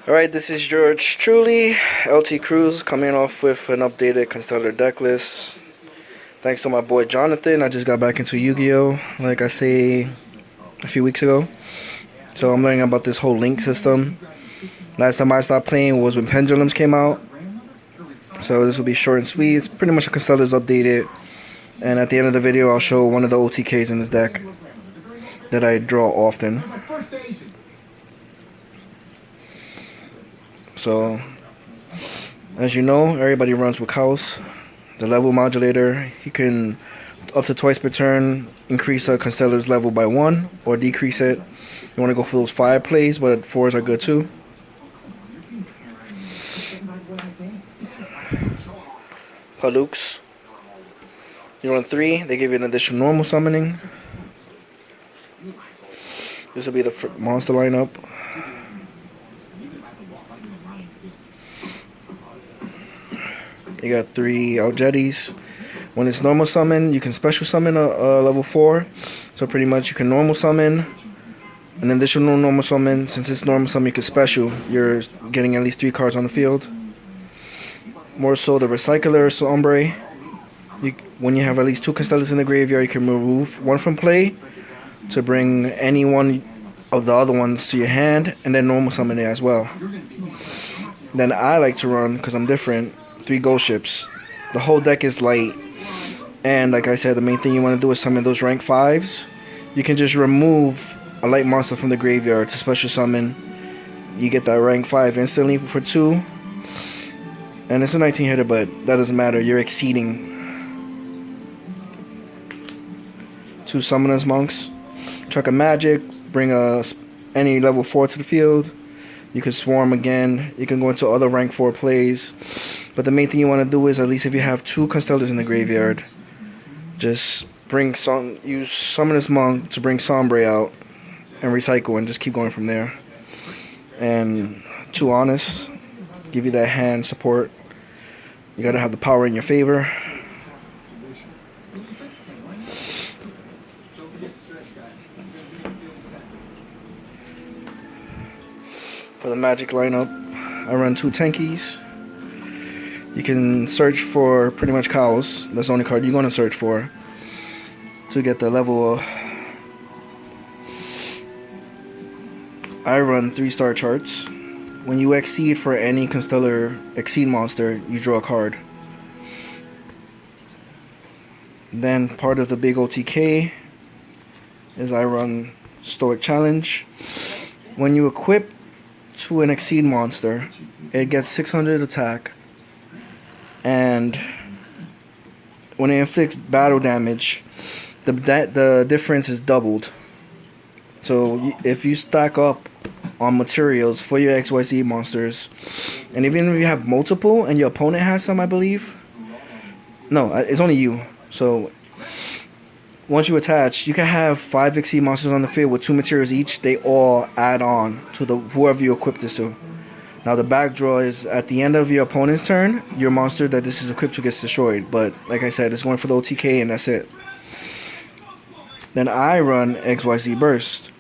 Alright, this is George truly, LT Cruz, coming off with an updated constellar deck list. Thanks to my boy Jonathan, I just got back into Yu-Gi-Oh! Like I say a few weeks ago. So I'm learning about this whole link system. Last time I stopped playing was when pendulums came out. So this will be short and sweet. It's pretty much a constellar's updated. And at the end of the video, I'll show one of the OTKs in this deck that I draw often. So, as you know, everybody runs with Chaos. The level modulator, he can, up to twice per turn, increase a constellar's level by 1 or decrease it. You want to go for those 5 plays, but 4s are good too. Palooks. You run 3, they give you an additional normal summoning. This will be the monster lineup. You got 3 Aljetis. When it's normal summon, you can special summon a level 4. So pretty much you can normal summon an additional normal summon. Since it's normal summon, you can special. You're getting at least 3 cards on the field. More so the Recycler Sombre. When you have at least 2 Constellars in the graveyard, you can remove 1 from play to bring any one of the other ones to your hand, and then normal summon it as well. Then I like to run, because I'm different, 3 ghost ships. The whole deck is light, and like I said, the main thing you want to do is summon those rank 5s. You can just remove a light monster from the graveyard to special summon. You get that rank 5 instantly for 2. And it's a 19 hitter, but that doesn't matter. You're exceeding. 2 Summoners Monks. Chuck a magic. Bring any level 4 to the field. You can swarm again. You can go into other rank 4 plays. But the main thing you want to do is, at least if you have 2 Constellars in the graveyard, just use Summoner's Monk to bring Sombre out and recycle and just keep going from there. And 2 Honest, give you that hand support. You gotta have the power in your favor. For the magic lineup, I run 2 Tenkies. You can search for pretty much Chaos. That's the only card you're going to search for to get the level. I run 3-star charts. When you exceed for any Constellar Exceed monster, you draw a card. Then part of the big OTK is I run Stoic Challenge. When you equip to an Exceed monster, it gets 600 attack. And when it inflicts battle damage, the difference is doubled. So if you stack up on materials for your XYZ monsters, and even if you have multiple and your opponent has some, I believe. No, it's only you. So once you attach, you can have 5 Exceed monsters on the field with 2 materials each. They all add on to whoever you equip this to. Now the back draw is at the end of your opponent's turn, your monster that this is equipped to gets destroyed. But like I said, it's going for the OTK and that's it. Then I run XYZ Burst.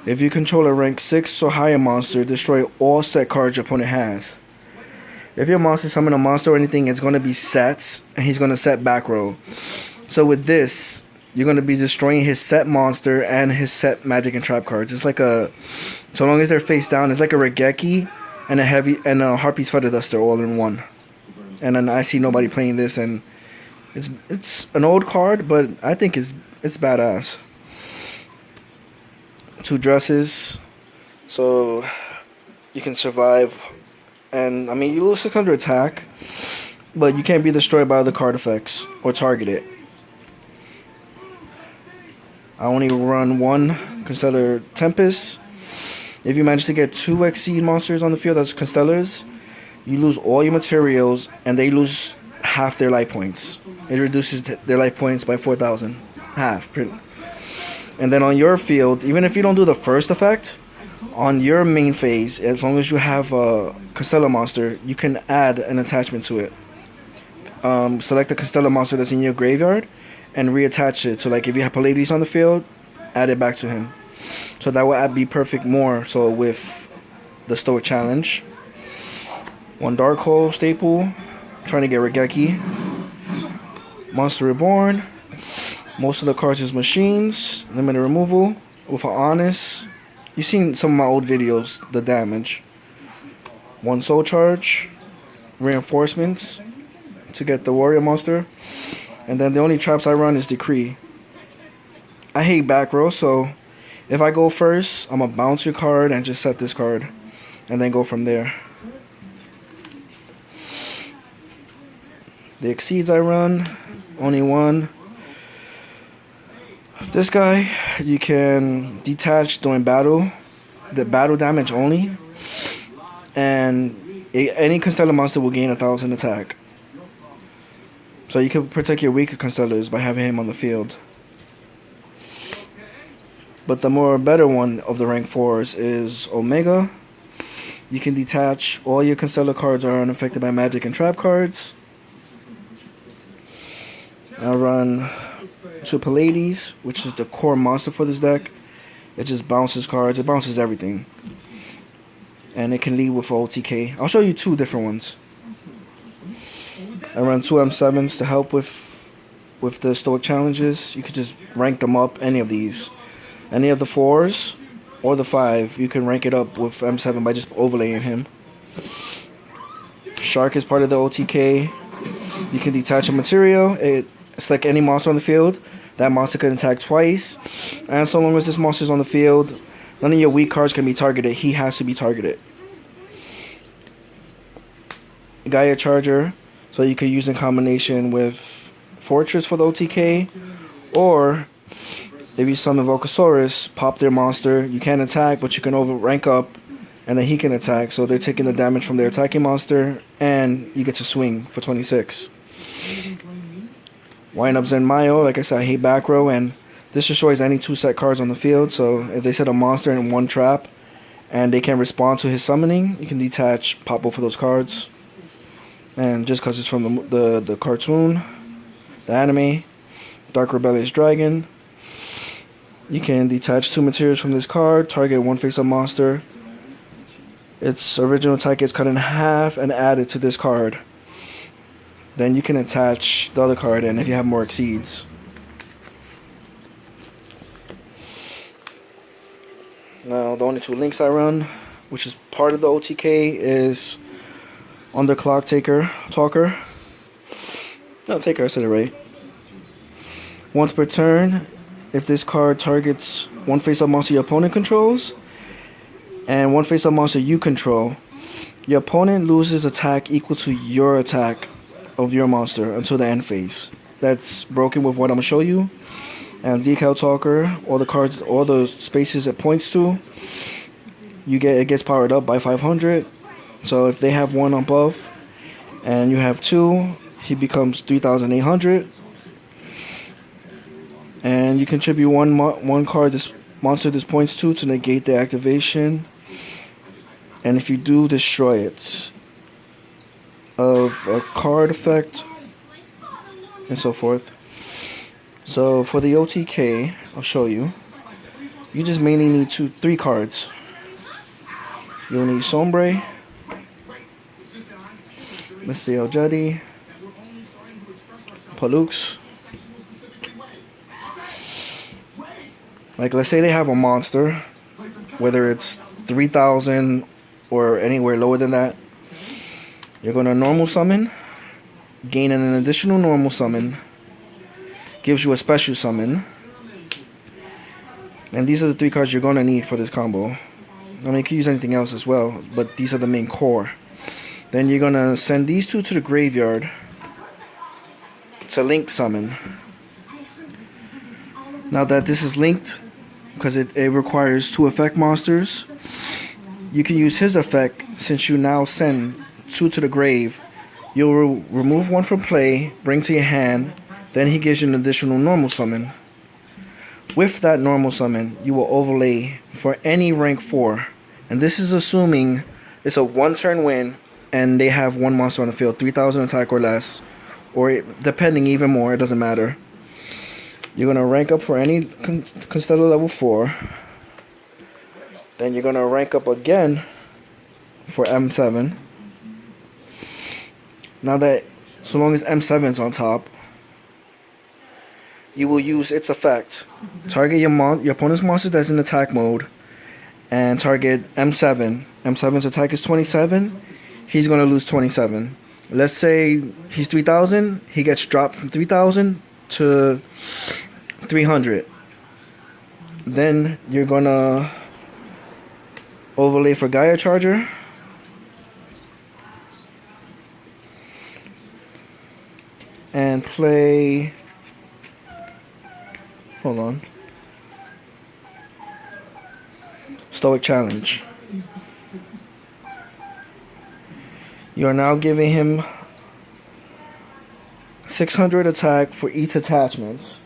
If you control a rank 6 or higher monster, destroy all set cards your opponent has. If your monster summon a monster or anything, it's going to be sets, and he's going to set back row. So with this, you're going to be destroying his set monster and his set magic and trap cards. It's like so long as they're face down, it's like a Regeki and a Harpy's Feather Duster all in one. And then I see nobody playing this, and it's an old card, but I think it's badass. 2 dresses, so you can survive. And I mean, you lose 600 attack, but you can't be destroyed by other card effects or targeted. I only run 1 Constellar Tempest. If you manage to get 2 Exceed monsters on the field as Constellars, you lose all your materials and they lose half their life points. It reduces their life points by 4,000. Half. And then on your field, even if you don't do the first effect, on your main phase, as long as you have a Constellar monster, you can add an attachment to it. Select a Constellar monster that's in your graveyard and reattach it. So like if you have Pallades on the field, add it back to him. So that will be perfect more so with the Stoic Challenge. 1 Dark Hole staple, trying to get Regeki. Monster Reborn. Most of the cards is machines. Limited removal with an honest. You've seen some of my old videos, the damage. 1 Soul Charge. Reinforcements to get the Warrior monster. And then the only traps I run is Decree. I hate back row, so if I go first, I'm gonna bounce your card and just set this card. And then go from there. The exceeds I run, only 1. This guy, you can detach during battle, the battle damage only, and any constellar monster will gain 1,000 attack. So you can protect your weaker constellars by having him on the field. But the more better one of the rank 4s is Omega. You can detach all your constellar cards are unaffected by magic and trap cards. I run 2 Pallades, which is the core monster for this deck. It just bounces cards, it bounces everything. And it can lead with OTK. I'll show you 2 different ones. I run 2 M7s to help with the Stoic challenges. You could just rank them up, any of these. Any of the 4s or the 5, you can rank it up with M7 by just overlaying him. Shark is part of the OTK. You can detach a material. It's like any monster on the field. That monster can attack twice. And so long as this monster is on the field, none of your weak cards can be targeted. He has to be targeted. Gaia Charger. So you could use in combination with Fortress for the OTK. Or if you summon Volcasaurus, pop their monster. You can't attack, but you can rank up. And then he can attack. So they're taking the damage from their attacking monster. And you get to swing for 26. Wind up Zen Mayo, like I said, I hate back row, and this destroys any 2 set cards on the field. So if they set a monster in 1 trap, and they can respond to his summoning, you can detach, pop both of those cards. And just because it's from the cartoon, the anime, Dark Rebellious Dragon, you can detach 2 materials from this card, target 1 face-up monster. Its original attack gets cut in half and added to this card. Then you can attach the other card, and if you have more exceeds. Now, the only 2 links I run, which is part of the OTK, is Underclock Talker. No, Taker, I said it right. Once per turn, if this card targets 1 face-up monster your opponent controls, and 1 face-up monster you control, your opponent loses attack equal to your attack of your monster until the end phase. That's broken with what I'm gonna show you. And Decal Talker, all the cards, all the spaces it points to, it gets powered up by 500. So if they have 1 above and you have 2, he becomes 3,800. And you contribute one card this monster this points to negate the activation. And if you do, destroy it of a card effect and so forth. So for the OTK, I'll show you. You just mainly need 3 cards. You'll need Sombre, let's see, El Jedi, Palux. Like, let's say they have a monster, whether it's 3,000 or anywhere lower than that. You're going to normal summon, gain an additional normal summon, gives you a special summon. And these are the 3 cards you're going to need for this combo. I mean, you can use anything else as well, but these are the main core. Then you're going to send these 2 to the graveyard to link summon. Now that this is linked, because it requires 2 effect monsters, you can use his effect. Since you now send 2 to the grave, you'll remove 1 from play, bring to your hand, then he gives you an additional normal summon. With that normal summon, you will overlay for any rank 4, and this is assuming it's a 1 turn win and they have 1 monster on the field, 3,000 attack or less, or depending even more, it doesn't matter. You're going to rank up for any constellar level 4, then you're going to rank up again for M7. Now that, so long as M7 is on top, you will use its effect. Target your opponent's monster that's in attack mode, and target M7. M7's attack is 27. He's gonna lose 27. Let's say he's 3,000. He gets dropped from 3,000 to 300. Then you're gonna overlay for Gaia Charger. And play, hold on, Stoic Challenge. You are now giving him 600 attack for each attachment.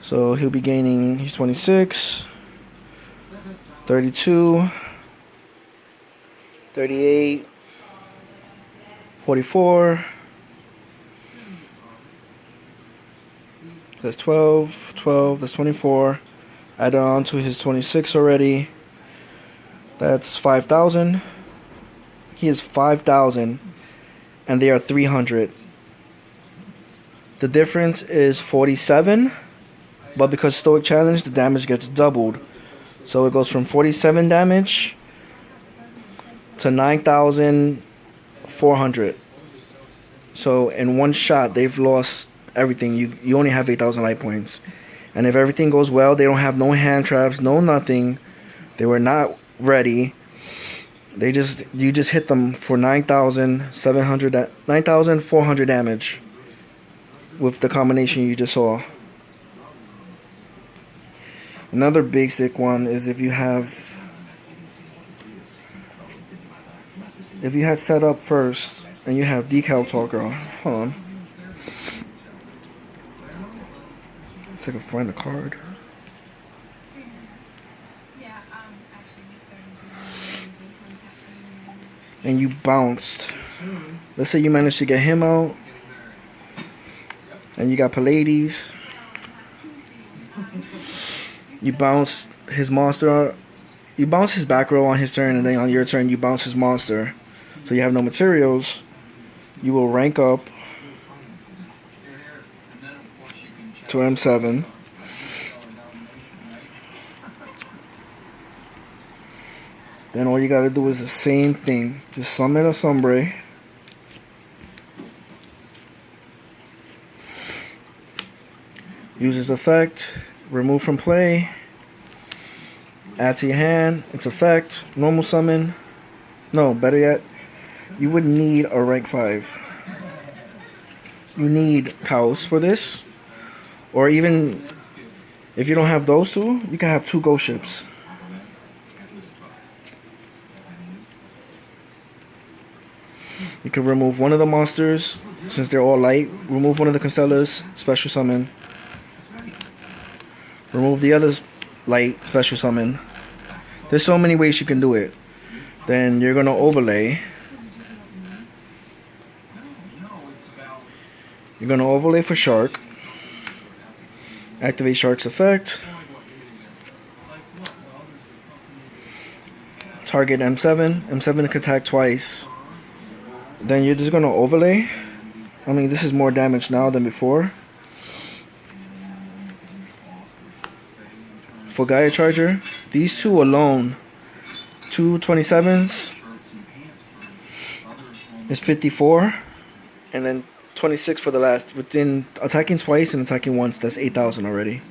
So he'll be gaining, he's 26, 32, 38, 44, that's 12, 12, that's 24, add on to his 26 already, that's 5,000, he is 5,000, and they are 300. The difference is 47, but because Stoic Challenge, the damage gets doubled. So it goes from 47 damage to 9,400. So in one shot, they've lost everything. You only have 8,000 light points. And if everything goes well, they don't have no hand traps, no nothing. They were not ready. You just hit them for 9,400 damage with the combination you just saw. Another basic one is if you had set up first and you have Decal Talker. Hold on. See if I can find a card. And you bounced. Let's say you managed to get him out. And you got Pallades. You bounce his monster. You bounce his back row on his turn, and then on your turn you bounce his monster. So you have no materials. You will rank up to M7. Then all you gotta do is the same thing. Just summon a Sombre. Use his effect. Remove from play. Add to your hand. Its effect. Normal summon. No, better yet, you would need a rank 5. You need Chaos for this. Or even if you don't have those two, you can have 2 ghost ships. You can remove one of the monsters, since they're all light. Remove one of the constellars, special summon. Remove the others, light, special summon. There's so many ways you can do it. Then you're gonna overlay. You're gonna overlay for Shark. Activate Shark's effect. Target M7. M7 can attack twice. Then you're just gonna overlay. I mean, this is more damage now than before. For Gaia Charger, these two alone, 2 27s is 54, and then 26 for the last. Within attacking twice and attacking once, that's 8,000 already.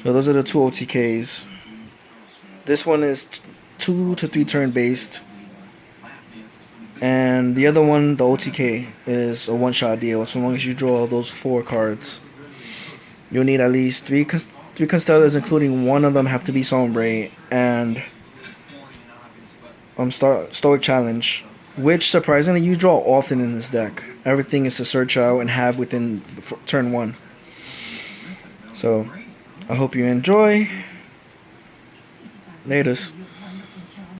So those are the 2 OTKs. This one is 2 to 3 turn based, and the other one, the OTK, is a one-shot deal. As long as you draw those 4 cards, you'll need at least 3 constellars, including one of them have to be Sombre, and Stoic Challenge, which surprisingly you draw often in this deck. Everything is to search out and have within turn 1. So I hope you enjoy. Latest.